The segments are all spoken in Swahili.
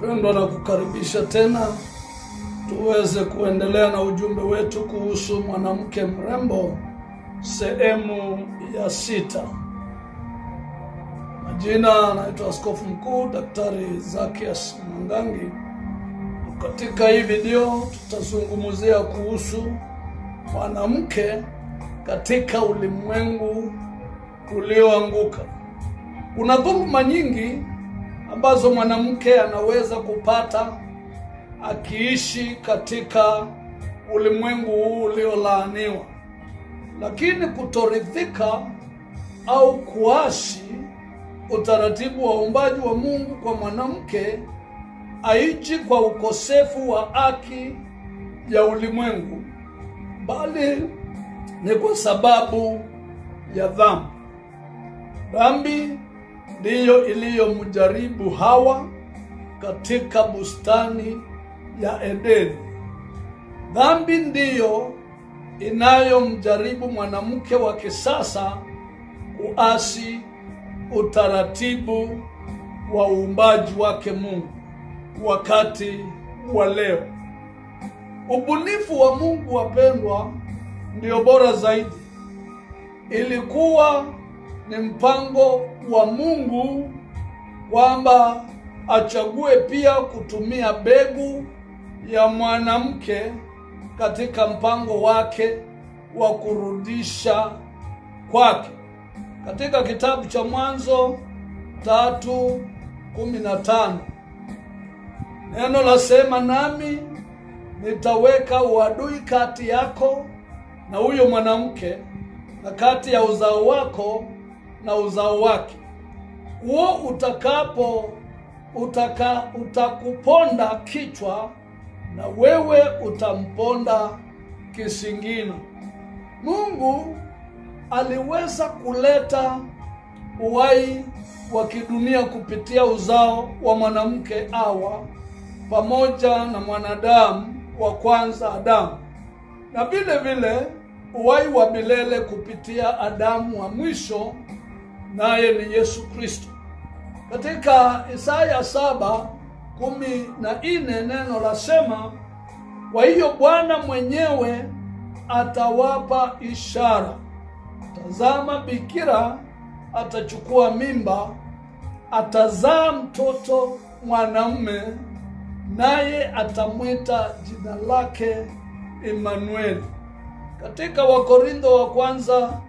Pendwa, na kukaribisha tena tuweze kuendelea na ujumbe wetu kuhusu mwanamke mrembo, sehemu ya 6. Majina naitwa Askofu Mkuu Daktari Zacchaeus Mwangangi. Katika hii video tutazungumzia kuhusu mwanamke katika ulimwengu ulioanguka. Kuna dhuluma nyingi ambazo mwanamke anaweza kupata akiishi katika ulimwengu huu uliolaaniwa. Lakini kutoridhika au kuasi utaratibu wa uumbaji wa Mungu kwa mwanamke haiji kwa ukosefu wa haki ya ulimwengu, bali ni kwa sababu ya dhambi. Dhambi ndiyo iliyomjaribu Hawa katika bustani ya Edeni. Dhambi ndiyo inayomjaribu mwanamke wa kisasa kuasi utaratibu wa uumbaji wake Mungu wakati wa leo. Ubunifu wa Mungu, wapendwa, ndio bora zaidi. Ilikuwa ni mpango wa Mungu kwamba achague pia kutumia mbegu ya mwanamke katika mpango wake wa kurudisha kwake. Katika kitabu cha Mwanzo 3:15 neno lasema, nami nitaweka uadui kati yako na huyo mwanamke, na kati ya uzao wako na uzao wake. Huo utakuponda kichwa, na wewe utamponda kisingino. Mungu aliweza kuleta uhai wa kidunia kupitia uzao wa mwanamke Hawa pamoja na mwanadamu wa kwanza Adamu, na vile vile uhai wa milele kupitia Adamu wa mwisho, naye ni Yesu Kristo. Katika Isaya 7:14 neno lasema, kwa hiyo Bwana mwenyewe atawapa ishara. Tazama, bikira atachukua mimba, atazaa mtoto mwanamume, naye atamwita jina lake Emmanuel. Katika Wakorintho wa kwanza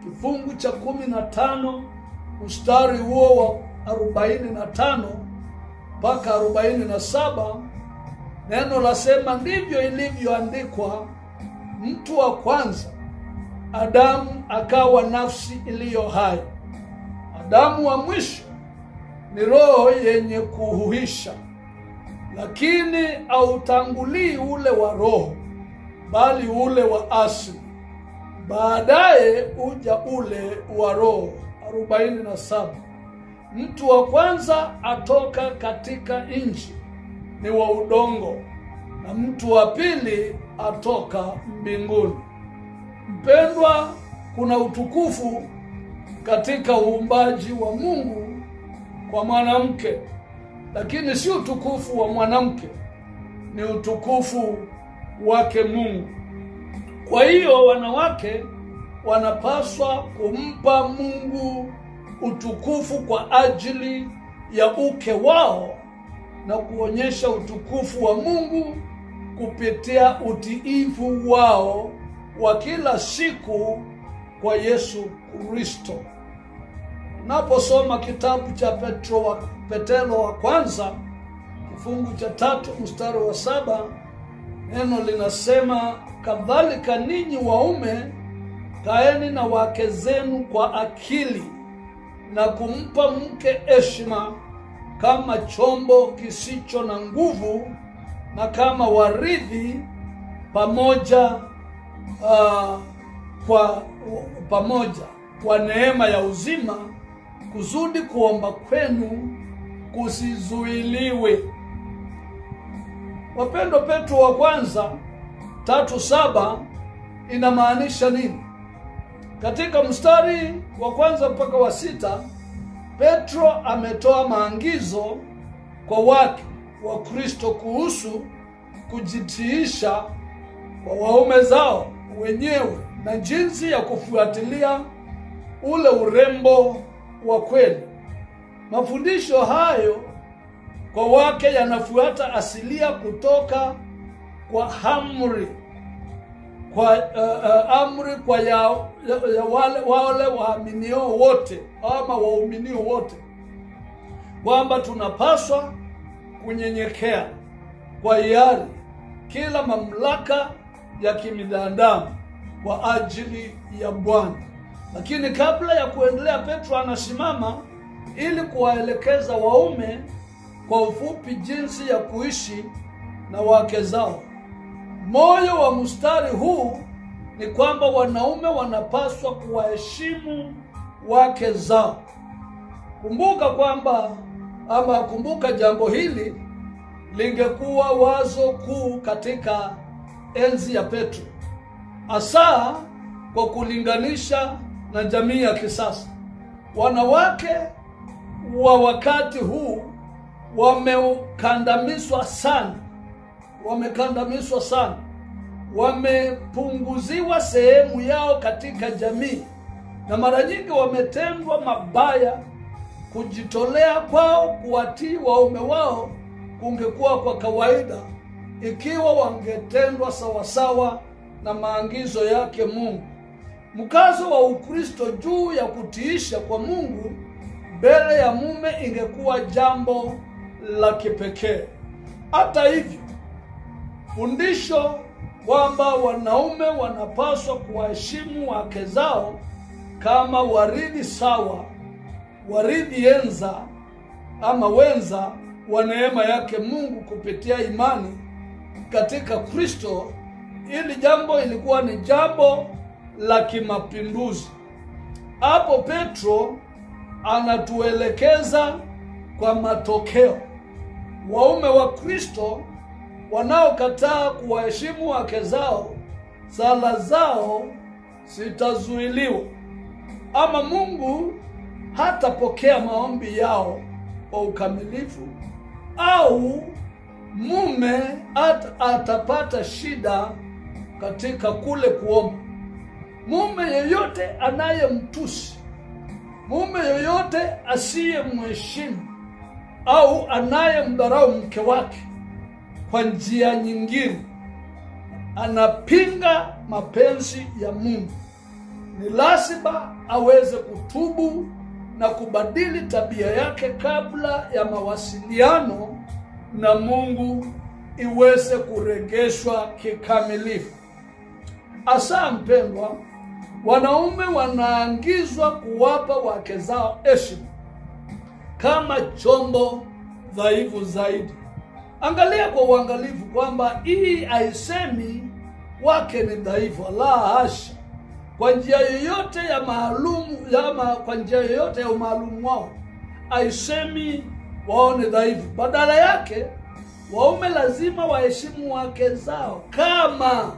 kifungu cha 15 mstari huo wa 45 mpaka 47 neno lasema, ndivyo ilivyoandikwa, mtu wa kwanza Adamu akawa nafsi iliyo hai. Adamu wa mwisho ni roho yenye kuhuisha, lakini hautangulii ule wa roho, bali ule wa asili. Baadaye uja ule wa roho. 47 mtu wa kwanza atoka katika nchi, ni wa udongo, na mtu wa pili atoka mbinguni. Mpendwa, kuna utukufu katika uumbaji wa Mungu kwa mwanamke, lakini si utukufu wa mwanamke, ni utukufu wake Mungu. Kwa hiyo wanawake wanapaswa kumpa Mungu utukufu kwa ajili ya uke wao na kuonyesha utukufu wa Mungu kupitia utiifu wao wa kila siku kwa Yesu Kristo. Naposoma kitabu cha Petro wa kwanza kifungu cha 3 mstari wa 7 neno linasema, kadhalika ninyi waume kaeni na wake zenu kwa akili, na kumpa mke heshima kama chombo kisicho na nguvu, na kama warithi pamoja kwa neema ya uzima, kusudi kuomba kwenu kusizuiliwe. Wapendwa, Petro wa kwanza 3:7 inamaanisha nini? Katika mstari wa kwanza mpaka wa 6 Petro ametoa maagizo kwa wake wa Kristo kuhusu kujitiisha kwa waume zao wenyewe na jinsi ya kufuatilia ule urembo wa kweli. Mafundisho hayo kwa wake yanafuata asilia kutoka kwa amri wale waaminio wote ama waaminio wote, kwamba tunapaswa kunyenyekea kwa hiari kila mamlaka ya kibinadamu kwa ajili ya Bwana. Lakini kabla ya kuendelea, Petro anasimama ili kuwaelekeza waume kwa ufupi jinsi ya kuishi na wake zao. Moyo wa mstari huu ni kwamba wanaume wanapaswa kuwaheshimu wake zao. Kumbuka jambo hili lingekuwa wazo kuu katika enzi ya Petro, hasa kwa kulinganisha na jamii ya kisasa. Wanawake wa wakati huu wamekandamizwa sana, wamepunguziwa sehemu yao katika jamii, na mara nyingi wametendwa mabaya. Kujitolea kwao kuwatii waume wao kungekuwa kwa kawaida ikiwa wangetendwa sawasawa na maagizo yake Mungu. Mkazo wa Ukristo juu ya kutiisha kwa Mungu mbele ya mume ingekuwa jambo la kipekee. Hata hivyo, fundisho kwamba wanaume wanapaswa kuwaheshimu wake zao kama warithi wenza wa neema yake Mungu kupitia imani katika Kristo, ili jambo ilikuwa ni jambo la kimapinduzi. Hapo Petro anatuelekeza kwa matokeo. Waume wa Kristo wanaokataa kuwaheshimu wake zao, sala zao zitazuiliwa, ama Mungu hatapokea maombi yao kwa ukamilifu, au mume atapata shida katika kule kuomba. Mume yeyote anayemtusi, mume yeyote asiyemheshimu au anayemdharau mke wake kwa njia nyingine anapinga mapenzi ya Mungu. Ni lazima aweze kutubu na kubadili tabia yake kabla ya mawasiliano na Mungu iweze kurejeshwa kikamilifu. Asa mpendwa, wanaume wanaangizwa kuwapa wake zao heshima kama chombo dhaifu zaidi. Angalia kwa uangalifu kwamba hii haisemi wake ni dhaifu, la hasha. Kwa njia yoyote ya umaalumu wao haisemi wao ni dhaifu. Badala yake, waume lazima waheshimu wake zao kama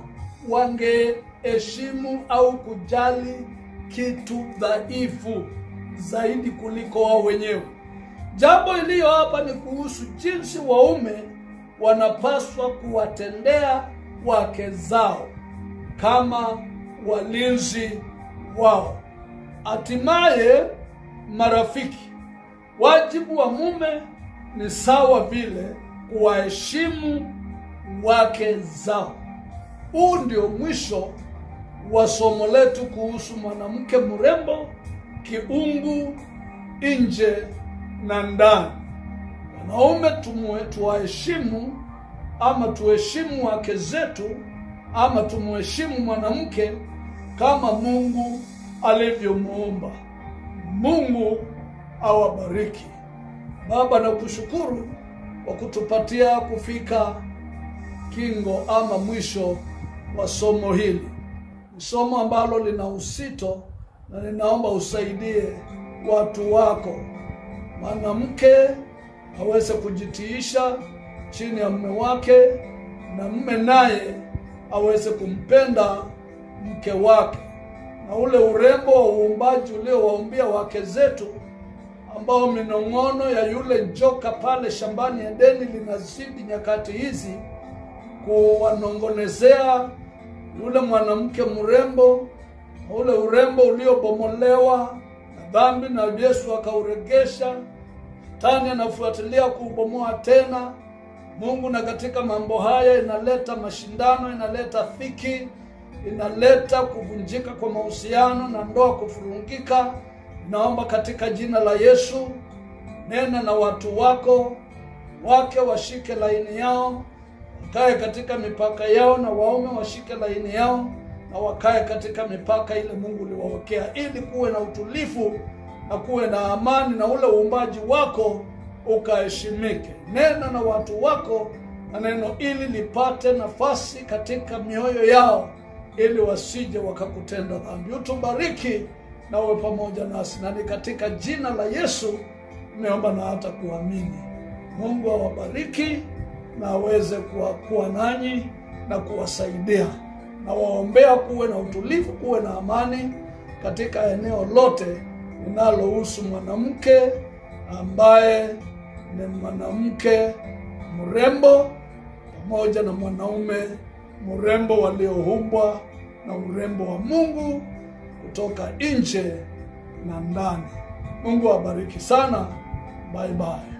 wangeheshimu au kujali kitu dhaifu zaidi kuliko wao wenyewe. Jambo iliyo hapa ni kuhusu jinsi waume wanapaswa kuwatendea wake zao kama walinzi wao. Hatimaye, marafiki, wajibu wa mume ni sawa vile kuwaheshimu wake zao. Huu ndio mwisho wa somo letu kuhusu mwanamke mrembo kiungu, nje na ndani. Wanaume tuwaheshimu ama tuheshimu wake zetu, ama tumheshimu mwanamke kama Mungu alivyomuumba. Mungu awabariki. Baba, nakushukuru kwa kutupatia kufika kingo ama mwisho wa somo hili. Ni somo ambalo lina uzito, na ninaomba usaidie watu wako. Mwanamke aweze kujitiisha chini ya mume wake, na mume naye aweze kumpenda mke wake, na ule urembo wa uumbaji uliowaumbia wake zetu ambao minong'ono ya yule njoka pale shambani Edeni linazidi nyakati hizi kuwanongonezea yule mwanamke mrembo, ule urembo uliobomolewa na dhambi, na Yesu akauregesha. Shetani anafuatilia kuubomoa tena. Mungu na katika mambo haya inaleta mashindano, inaleta dhiki, inaleta kuvunjika kwa mahusiano na ndoa kufurungika. Naomba katika jina la Yesu, nena na watu wako, wake washike laini yao, wakae katika mipaka yao, na waume washike laini yao na wakae katika mipaka ile Mungu uliwawekea, ili kuwe na utulivu na kuwe na amani na ule uumbaji wako ukaheshimike. Nena na watu wako na neno ili lipate nafasi katika mioyo yao, ili wasije wakakutenda dhambi. Utubariki na uwe pamoja nasi, na ni katika jina la Yesu nimeomba na hata kuamini. Mungu awabariki na aweze kuwa nanyi na kuwasaidia. Na waombea kuwe na utulivu, kuwe na amani katika eneo lote linalohusu mwanamke ambaye ni mwanamke mrembo pamoja na mwanaume mrembo, walioumbwa na urembo wa Mungu kutoka nje na ndani. Mungu awabariki sana. Bye bye.